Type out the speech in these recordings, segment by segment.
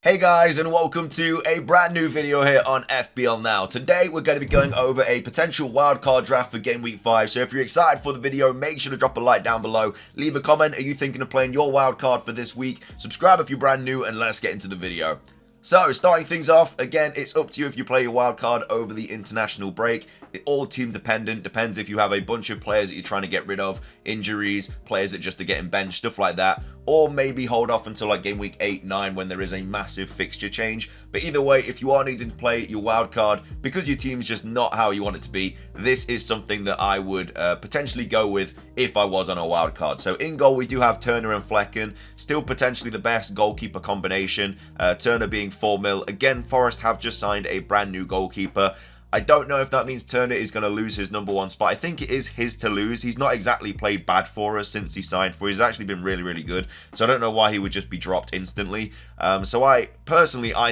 Hey guys, and welcome to a brand new video here on FPL Now. Today we're going to be going over a potential wildcard draft for Game Week 5. So if you're excited for the video, make sure to drop a like down below. Leave a comment. Are you thinking of playing your wildcard for this week? Subscribe if you're brand new, and let's get into the video. So, starting things off, again, it's up to you if you play your wildcard over the international break. It's all team dependent. Depends if you have a bunch of players that you're trying to get rid of, injuries, players that just are getting benched, stuff like that. Or maybe hold off until like game week 8, 9 when there is a massive fixture change. But either way, if you are needing to play your wildcard because your team is just not how you want it to be, this is something that I would potentially go with if I was on a wildcard. So in goal, we do have Turner and Flecken. Still potentially the best goalkeeper combination. Turner being 4 mil. Again, Forest have just signed a brand new goalkeeper. I don't know if that means Turner is going to lose his number 1 spot. I think it is his to lose. He's not exactly played bad for us since he signed for. He's actually been really, really good. So I don't know why he would just be dropped instantly. So I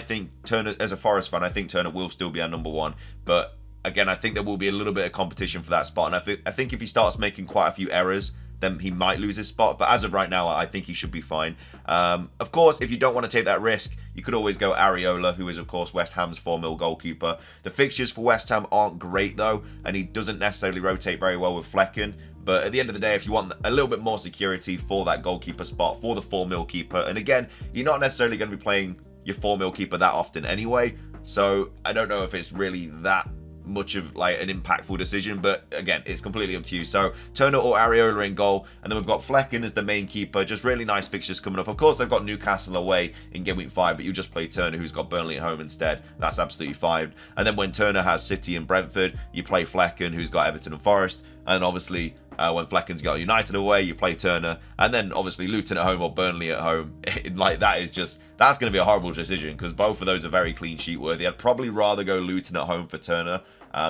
think Turner, as a Forest fan, I think Turner will still be our number 1. But again, I think there will be a little bit of competition for that spot. And I think if he starts making quite a few errors, then he might lose his spot. But as of right now, I think he should be fine. Of course, if you don't want to take that risk, you could always go Areola, who is, of course, West Ham's 4 mil goalkeeper. The fixtures for West Ham aren't great, though, and he doesn't necessarily rotate very well with Flecken. But at the end of the day, if you want a little bit more security for that goalkeeper spot, for the 4 mil keeper, and again, you're not necessarily going to be playing your 4 mil keeper that often anyway. So I don't know if it's really that much of like an impactful decision, but again, it's completely up to you. So Turner or Areola in goal, and then we've got Flecken as the main keeper. Just really nice fixtures coming up. Of course, they've got Newcastle away in game week 5, but you just play Turner, who's got Burnley at home instead. That's absolutely fine. And then when Turner has City and Brentford, you play Flecken, who's got Everton and Forest. And obviously, when Flecken's got United away, you play Turner, and then obviously Luton at home or Burnley at home. Like that's going to be a horrible decision because both of those are very clean sheet worthy. I'd probably rather go Luton at home for Turner,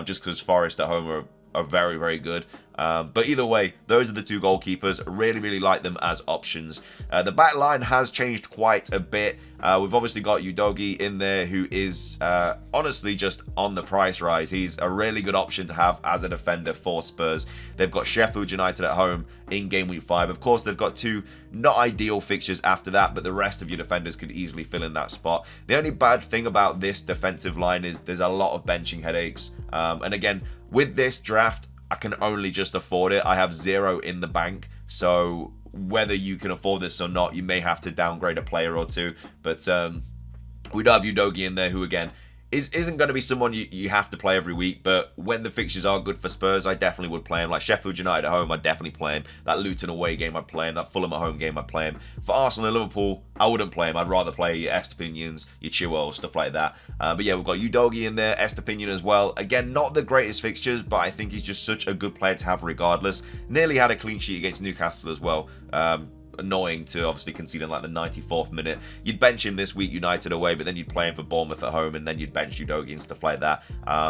just because Forest at home are very, very good. But either way, those are the 2 goalkeepers. Really, really like them as options. The back line has changed quite a bit. We've obviously got Udogie in there, who is honestly just on the price rise. He's a really good option to have as a defender for Spurs. They've got Sheffield United at home in game week 5. Of course, they've got 2 not ideal fixtures after that, but the rest of your defenders could easily fill in that spot. The only bad thing about this defensive line is there's a lot of benching headaches. And again, with this draft, I can only just afford it. I have 0 in the bank, so whether you can afford this or not, you may have to downgrade a player or 2. But we do have Udogie in there, who again isn't going to be someone you have to play every week, but when the fixtures are good for Spurs, I definitely would play him. Like Sheffield United at home, I'd definitely play him. That Luton away game, I'd play him. That Fulham at home game, I'd play him. For Arsenal and Liverpool, I wouldn't play him. I'd rather play your Estepinians, your Chilwell, stuff like that. But yeah, we've got Udogie in there, Estepinian as well. Again, not the greatest fixtures, but I think he's just such a good player to have regardless. Nearly had a clean sheet against Newcastle as well. Annoying to obviously concede in like the 94th minute. You'd bench him this week United away, but then you'd play him for Bournemouth at home, and then you'd bench Udogie and stuff like that.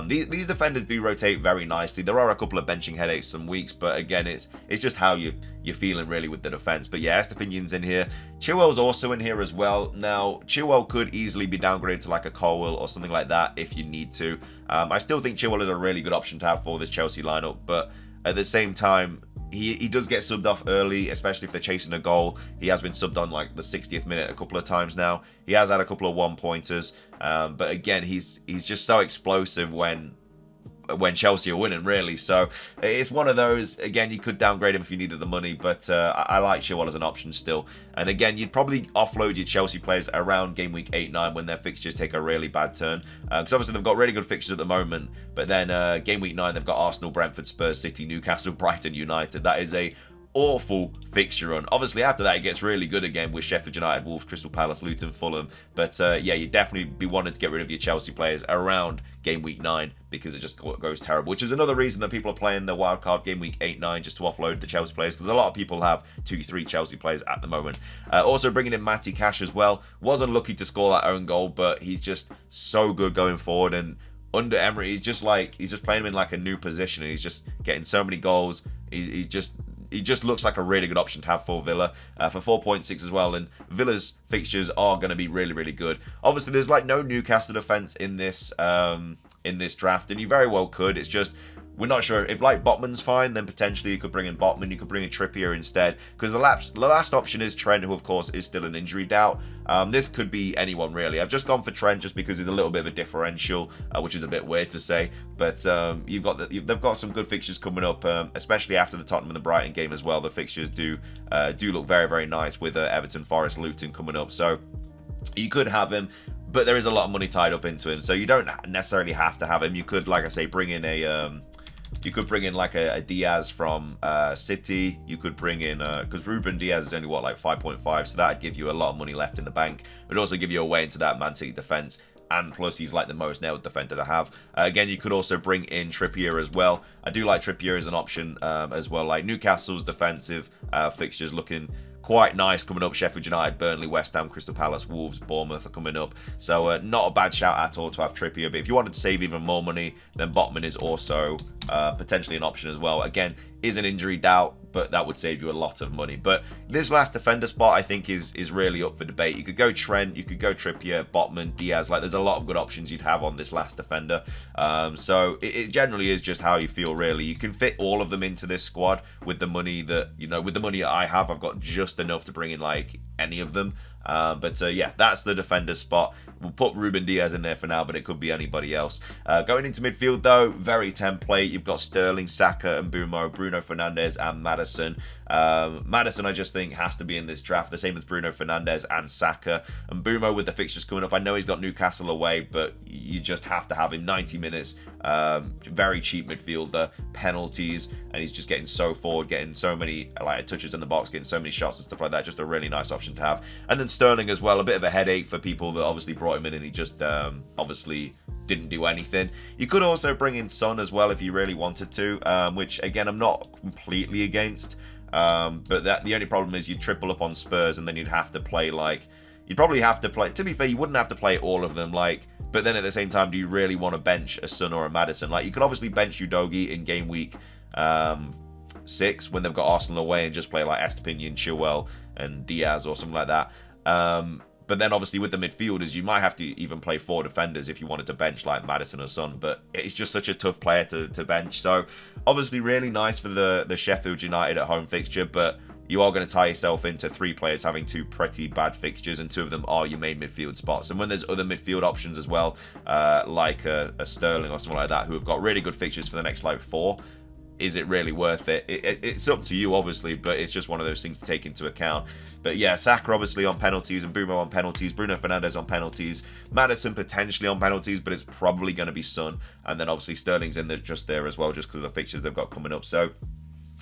These defenders do rotate very nicely. There are a couple of benching headaches some weeks, but again, it's just how you're feeling really with the defense. But yeah, Estepinian's in here. Chilwell's also in here as well. Now, Chilwell could easily be downgraded to like a Colwell or something like that if you need to. I still think Chilwell is a really good option to have for this Chelsea lineup, but at the same time, he does get subbed off early, especially if they're chasing a goal. He has been subbed on like the 60th minute a couple of times now. He has had a couple of 1-pointers, but again, he's just so explosive when Chelsea are winning, really. So it's one of those. Again, you could downgrade him if you needed the money, but I like Chilwell as an option still. And again, you'd probably offload your Chelsea players around game week 8, 9 when their fixtures take a really bad turn. Because obviously they've got really good fixtures at the moment, but then game week 9 they've got Arsenal, Brentford, Spurs, City, Newcastle, Brighton, United. That is a awful fixture run. Obviously, after that, it gets really good again with Sheffield United, Wolves, Crystal Palace, Luton, Fulham. But yeah, you definitely be wanting to get rid of your Chelsea players around game week 9 because it just goes terrible. Which is another reason that people are playing the wildcard game week 8, 9 just to offload the Chelsea players, because a lot of people have 2, 3 Chelsea players at the moment. Also bringing in Matty Cash as well. Was unlucky to score that own goal, but he's just so good going forward. And under Emery, he's just playing him in like a new position, and he's just getting so many goals. He just looks like a really good option to have for Villa for 4.6 as well. And Villa's fixtures are going to be really, really good. Obviously, there's like no Newcastle defense in this draft, and you very well could. It's just we're not sure if like Botman's fine, then potentially you could bring in Botman, you could bring in Trippier instead, because the last option is Trent, who of course is still an injury doubt. This could be anyone really. I've just gone for Trent just because he's a little bit of a differential, which is a bit weird to say, but they've got some good fixtures coming up, especially after the Tottenham and the Brighton game as well. The fixtures do look very, very nice with Everton, Forest, Luton coming up, so you could have him. But there is a lot of money tied up into him, so you don't necessarily have to have him. You could, like I say, bring in like a Diaz from City. You could bring in because Ruben Diaz is only what, like 5.5, so that'd give you a lot of money left in the bank. It would also give you a way into that Man City defense, and plus he's like the most nailed defender to have. Again, you could also bring in Trippier as well. I do like Trippier as an option as well. Like Newcastle's defensive fixtures looking quite nice coming up. Sheffield United, Burnley, West Ham, Crystal Palace, Wolves, Bournemouth are coming up. So not a bad shout at all to have Trippier. But if you wanted to save even more money, then Botman is also potentially an option as well. Again, is an injury doubt, but that would save you a lot of money. But this last defender spot, I think, is really up for debate. You could go Trent, you could go Trippier, Botman, Diaz. Like, there's a lot of good options you'd have on this last defender. So it generally is just how you feel, really. You can fit all of them into this squad with the money that, with the money that I have. I've got just enough to bring in, like, any of them. But yeah, that's the defender spot. We'll put Ruben Diaz in there for now, but it could be anybody else. Going into midfield, though, very template. You've got Sterling, Saka, and Mbeumo, Bruno Fernandes, and Maddison. Maddison, I just think, has to be in this draft. The same as Bruno Fernandes and Saka. And Mbeumo, with the fixtures coming up, I know he's got Newcastle away, but you just have to have him. 90 minutes, very cheap midfielder, penalties, and he's just getting so forward, getting so many like touches in the box, getting so many shots and stuff like that. Just a really nice option to have. And then Sterling as well, a bit of a headache for people that obviously brought him in and he just obviously didn't do anything. You could also bring in Son as well if you really wanted to, which again I'm not completely against, but the only problem is you'd triple up on Spurs and then you'd have to play you'd probably have to play, to be fair, you wouldn't have to play all of them, but then at the same time, do you really want to bench a Son or a Maddison? Like, you could obviously bench Udogie in game week 6 when they've got Arsenal away and just play like Estepinian, Chilwell and Diaz or something like that. But then obviously with the midfielders, you might have to even play 4 defenders if you wanted to bench like Maddison or Son, but it's just such a tough player to bench. So obviously really nice for the Sheffield United at home fixture, but you are going to tie yourself into 3 players having 2 pretty bad fixtures, and 2 of them are your main midfield spots. And when there's other midfield options as well, like a Sterling or something like that, who have got really good fixtures for the next like 4, is it really worth it? It's up to you, obviously, but it's just one of those things to take into account. But yeah, Saka obviously on penalties, and Mbeumo on penalties, Bruno Fernandes on penalties, Maddison potentially on penalties, but it's probably going to be Son. And then obviously Sterling's in there just there as well, just because of the fixtures they've got coming up. So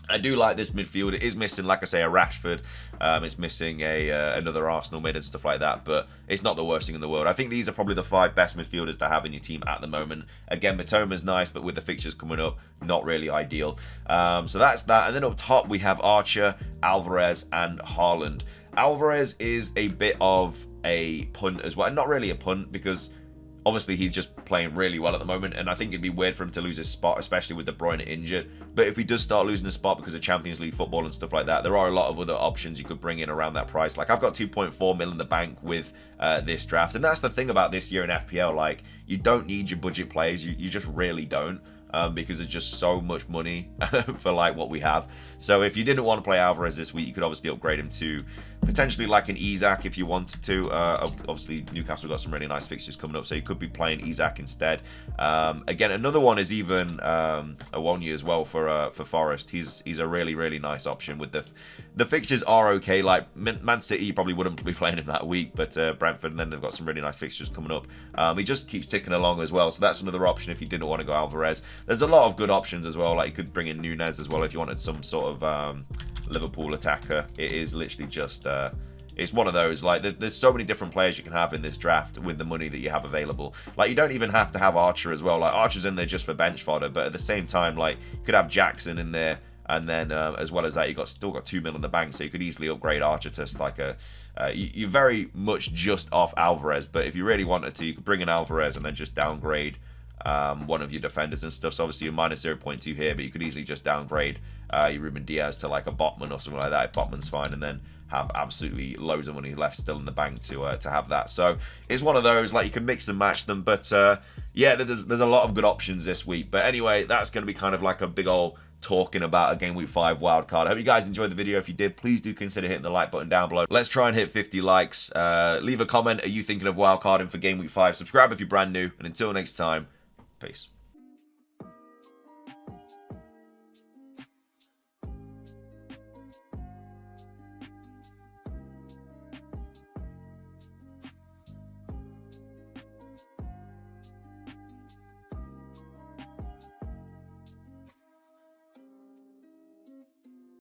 I do like this midfield. It is missing, like I say, a Rashford. It's missing another Arsenal mid and stuff like that, but it's not the worst thing in the world. I think these are probably the 5 best midfielders to have in your team at the moment. Again, Mitoma's nice, but with the fixtures coming up, not really ideal. So that's that. And then up top, we have Archer, Alvarez, and Haaland. Alvarez is a bit of a punt as well. Not really a punt, because obviously he's just playing really well at the moment, and I think it'd be weird for him to lose his spot, especially with De Bruyne injured. But if he does start losing his spot because of Champions League football and stuff like that, there are a lot of other options you could bring in around that price. Like, I've got 2.4 mil in the bank with this draft, and that's the thing about this year in FPL. Like, you don't need your budget players. You just really don't. Because there's just so much money for like what we have. So if you didn't want to play Alvarez this week, you could obviously upgrade him to potentially like an Isak if you wanted to. Obviously Newcastle got some really nice fixtures coming up, so you could be playing Isak instead. Again, another one is even Awoniyi as well for Forest. He's a really nice option. With the fixtures are okay. Like Man City probably wouldn't be playing him that week, but Brentford, and then they've got some really nice fixtures coming up. He just keeps ticking along as well, so that's another option if you didn't want to go Alvarez. There's a lot of good options as well. Like, you could bring in Nunez as well if you wanted some sort of Liverpool attacker. It is literally just it's one of those, like, there's so many different players you can have in this draft with the money that you have available. Like, you don't even have to have Archer as well. Like, Archer's in there just for bench fodder, but at the same time, like, you could have Jackson in there, and then as well as that, you still got 2 mil in the bank, so you could easily upgrade Archer to like you're very much just off Alvarez. But if you really wanted to, you could bring in Alvarez and then just downgrade one of your defenders and stuff. So obviously you're minus 0.2 here, but you could easily just downgrade your Ruben Diaz to like a Botman or something like that if Botman's fine, and then have absolutely loads of money left still in the bank to have that. So it's one of those, like, you can mix and match them, but yeah, there's a lot of good options this week. But anyway, that's going to be kind of like a big old talking about a Game Week 5 wildcard. I hope you guys enjoyed the video. If you did, please do consider hitting the like button down below. Let's try and hit 50 likes. Leave a comment. Are you thinking of wildcarding for Game Week 5? Subscribe if you're brand new, and until next time, peace.